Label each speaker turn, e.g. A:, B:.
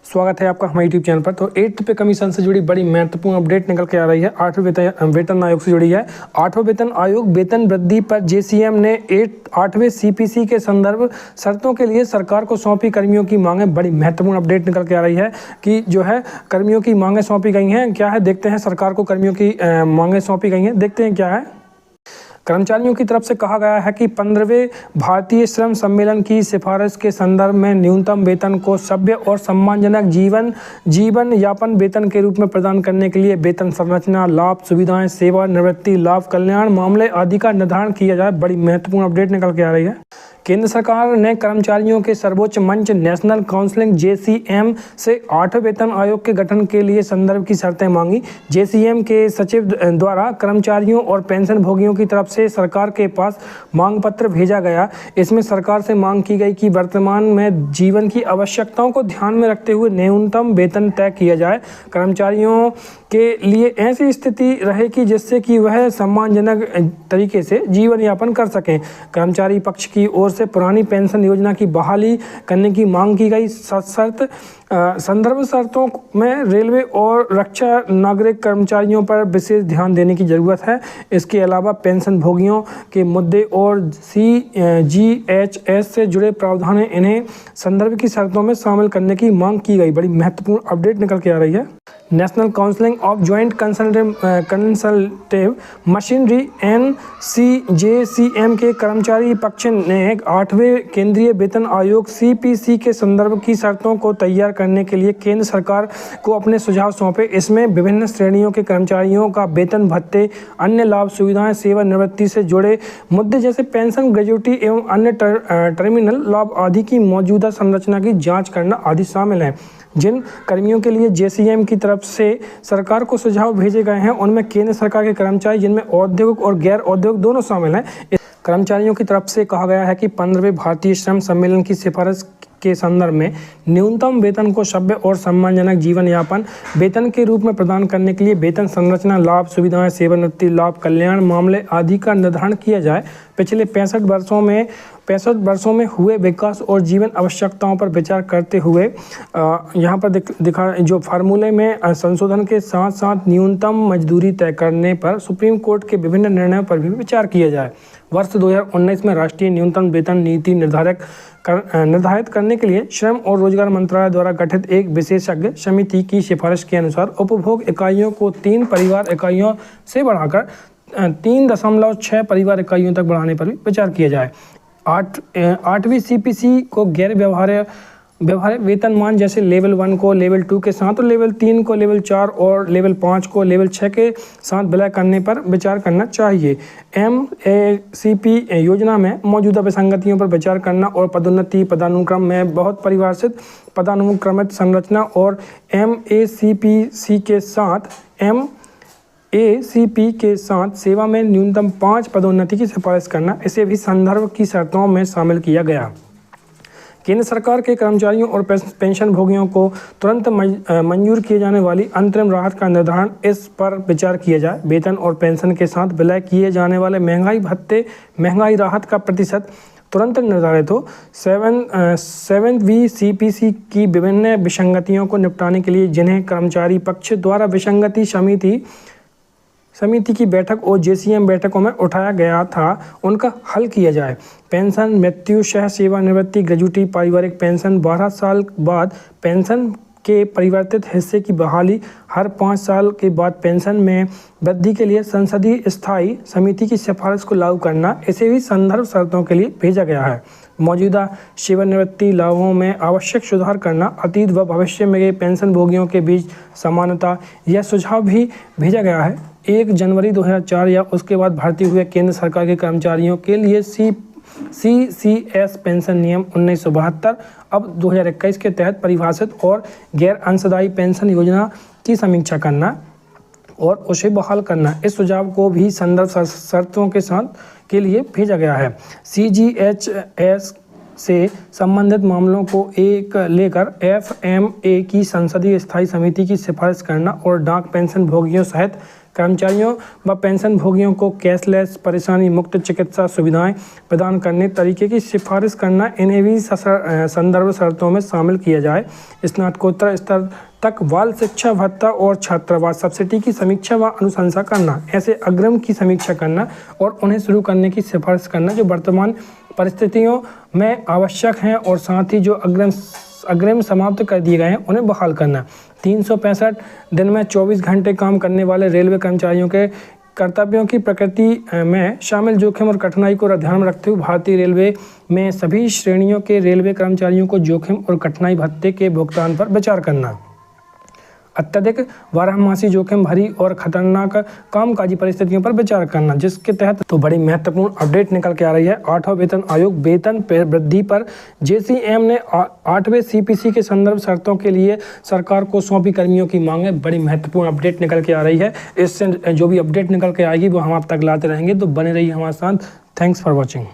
A: स्वागत है आपका हमारे यूट्यूब चैनल पर। तो 8th पे कमीशन से जुड़ी बड़ी महत्वपूर्ण अपडेट निकल के आ रही है। 8वें वेतन आयोग से जुड़ी है। 8वां वेतन आयोग वेतन वृद्धि पर जेसीएम ने 8वें सीपीसी के संदर्भ शर्तों के लिए सरकार को सौंपी कर्मियों की मांगें। बड़ी महत्वपूर्ण अपडेट निकल के आ रही है कि जो है कर्मियों की मांगें सौंपी गई हैं। क्या है देखते हैं, सरकार को कर्मियों की मांगें सौंपी गई हैं, देखते हैं क्या है। कर्मचारियों की तरफ से कहा गया है कि 15वें भारतीय श्रम सम्मेलन की सिफारिश के संदर्भ में न्यूनतम वेतन को सभ्य और सम्मानजनक जीवन यापन वेतन के रूप में प्रदान करने के लिए वेतन संरचना, लाभ, सुविधाएं, सेवा निवृत्ति लाभ, कल्याण मामले आदि का निर्धारण किया जाए। बड़ी महत्वपूर्ण अपडेट निकल के आ रही है। केंद्र सरकार ने कर्मचारियों के सर्वोच्च मंच नेशनल काउंसिल जेसीएम से 8वें वेतन आयोग के गठन के लिए संदर्भ की शर्तें मांगी। जेसीएम के सचिव द्वारा कर्मचारियों और पेंशन भोगियों की तरफ से सरकार के पास मांग पत्र भेजा गया। इसमें सरकार से मांग की गई कि वर्तमान में जीवन की आवश्यकताओं को ध्यान में रखते हुए न्यूनतम वेतन तय किया जाए। कर्मचारियों के लिए ऐसी स्थिति रहे कि जिससे कि वह सम्मानजनक तरीके से जीवन यापन कर सकें। कर्मचारी पक्ष की ओर से पुरानी पेंशन योजना की बहाली करने की मांग की गई। संदर्भ शर्तों में रेलवे और रक्षा नागरिक कर्मचारियों पर विशेष ध्यान देने की जरूरत है। इसके अलावा पेंशन भोगियों के मुद्दे और CGHS से जुड़े प्रावधान इन्हें संदर्भ की शर्तों में शामिल करने की मांग की गई। बड़ी महत्वपूर्ण अपडेट निकल के आ रही है। National council of joint consultative machinery NCJCM के कर्मचारी पक्ष ने 8वें केंद्रीय वेतन आयोग CPC के संदर्भ की शर्तों को तैयार करने के लिए केंद्र सरकार को अपने सुझाव सौंपे। इसमें विभिन्न श्रेणियों के कर्मचारियों का वेतन भत्ते, अन्य लाभ, सुविधाएं, सेवानिवृत्ति से जुड़े मुद्दे जैसे पेंशन, ग्रेजुइटी एवं अन्य टर्मिनल लाभ आदि की मौजूदा संरचना की जाँच करना आदि शामिल हैं। जिन कर्मियों के लिए जेसीएम की तरफ से सरकार को सुझाव भेजे गए हैं उनमें केंद्र सरकार के कर्मचारी, जिनमें औद्योगिक और गैर औद्योगिक दोनों शामिल हैं। कर्मचारियों की तरफ से कहा गया है कि 15वें भारतीय श्रम सम्मेलन की सिफारिश के संदर्भ में न्यूनतम वेतन को सभ्य और सम्मानजनक जीवन यापन वेतन के रूप में प्रदान करने के लिए वेतन संरचना, लाभ, सुविधाएं, सेवानिवृत्ति लाभ, कल्याण मामले आदि का निर्धारण किया जाए। पिछले 65 वर्षों में हुए विकास और जीवन आवश्यकताओं पर विचार करते हुए यहाँ पर दिखा जो फार्मूले में संशोधन के साथ साथ न्यूनतम मजदूरी तय करने पर सुप्रीम कोर्ट के विभिन्न निर्णयों पर भी विचार किया जाए। वर्ष 2019 में राष्ट्रीय न्यूनतम वेतन नीति निर्धारित करने के लिए श्रम और रोजगार मंत्रालय द्वारा गठित एक विशेषज्ञ समिति की सिफारिश के अनुसार उपभोग इकाइयों को 3 परिवार इकाइयों से बढ़ाकर 3.6 परिवार इकाइयों तक बढ़ाने पर भी विचार किया जाए। 8वीं CPC को गैर व्यवहार्य वेतनमान जैसे लेवल 1 को लेवल 2 के साथ और लेवल 3 को लेवल 4 और लेवल 5 को लेवल 6 के साथ विलय करने पर विचार करना चाहिए। MACP योजना में मौजूदा विसंगतियों पर विचार करना और पदोन्नति पदानुक्रम में बहुत परिभाषित पदानुक्रमित संरचना और MACP के साथ सेवा में न्यूनतम 5 पदोन्नति की सिफारिश करना, इसे भी संदर्भ की शर्तों में शामिल किया गया। केंद्र सरकार के कर्मचारियों और पेंशन भोगियों को तुरंत मंजूर किए जाने वाली अंतरिम राहत का निर्धारण, इस पर विचार किया जाए। वेतन और पेंशन के साथ विलय किए जाने वाले महंगाई भत्ते, महंगाई राहत का प्रतिशत तुरंत निर्धारित हो। 7वीं CPC की विभिन्न विसंगतियों को निपटाने के लिए जिन्हें कर्मचारी पक्ष द्वारा विसंगति समिति की बैठक और जेसीएम बैठकों में उठाया गया था, उनका हल किया जाए। पेंशन, मृत्यु, सह सेवानिवृत्ति, ग्रेजुइटी, पारिवारिक पेंशन, 12 साल बाद पेंशन के परिवर्तित हिस्से की बहाली, हर 5 साल के बाद पेंशन में वृद्धि के लिए संसदीय स्थायी समिति की सिफारिश को लागू करना, इसे भी संदर्भ शर्तों के लिए भेजा गया है। मौजूदा सेवानिवृत्ति लाभों में आवश्यक सुधार करना, अतीत व भविष्य में पेंशन भोगियों के बीच समानता, यह सुझाव भी भेजा गया है। 1 जनवरी 2004 या उसके बाद भर्ती हुए केंद्र सरकार के कर्मचारियों के लिए CCS पेंशन नियम 1972 अब 2021 के तहत परिभाषित और गैर अंशदायी पेंशन योजना की समीक्षा करना और उसे बहाल करना, इस सुझाव को भी संदर्भ शर्तों के साथ के लिए भेजा गया है। CGHS से संबंधित मामलों को लेकर FMA की संसदीय स्थायी समिति की सिफारिश करना और डाक पेंशन भोगियों सहित कर्मचारियों व पेंशन भोगियों को कैशलेस परेशानी मुक्त चिकित्सा सुविधाएं प्रदान करने तरीके की सिफारिश करना, इन्हें भी संदर्भ शर्तों में शामिल किया जाए। स्नातकोत्तर स्तर तक बाल शिक्षा भत्ता और छात्रावास सब्सिडी की समीक्षा व अनुशंसा करना, ऐसे अग्रिम की समीक्षा करना और उन्हें शुरू करने की सिफारिश करना जो वर्तमान परिस्थितियों में आवश्यक हैं, और साथ ही जो अग्रिम समाप्त कर दिए गए हैं उन्हें बहाल करना। 365 दिन में 24 घंटे काम करने वाले रेलवे कर्मचारियों के कर्तव्यों की प्रकृति में शामिल जोखिम और कठिनाई को ध्यान में रखते हुए भारतीय रेलवे में सभी श्रेणियों के रेलवे कर्मचारियों को जोखिम और कठिनाई भत्ते के भुगतान पर विचार करना। अत्यधिक बारहमासी जोखिम भरी और खतरनाक कामकाजी परिस्थितियों पर विचार करना, जिसके तहत तो बड़ी महत्वपूर्ण अपडेट निकल के आ रही है। 8वां वेतन आयोग वेतन वृद्धि पर JCM ने 8वें CPC के संदर्भ शर्तों के लिए सरकार को सौंपी कर्मियों की मांग है। बड़ी महत्वपूर्ण अपडेट निकल के आ रही है। इससे जो भी अपडेट निकल के आएगी वो हम आप तक लाते रहेंगे, तो बने रहिए हमारे साथ। Thanks for watching.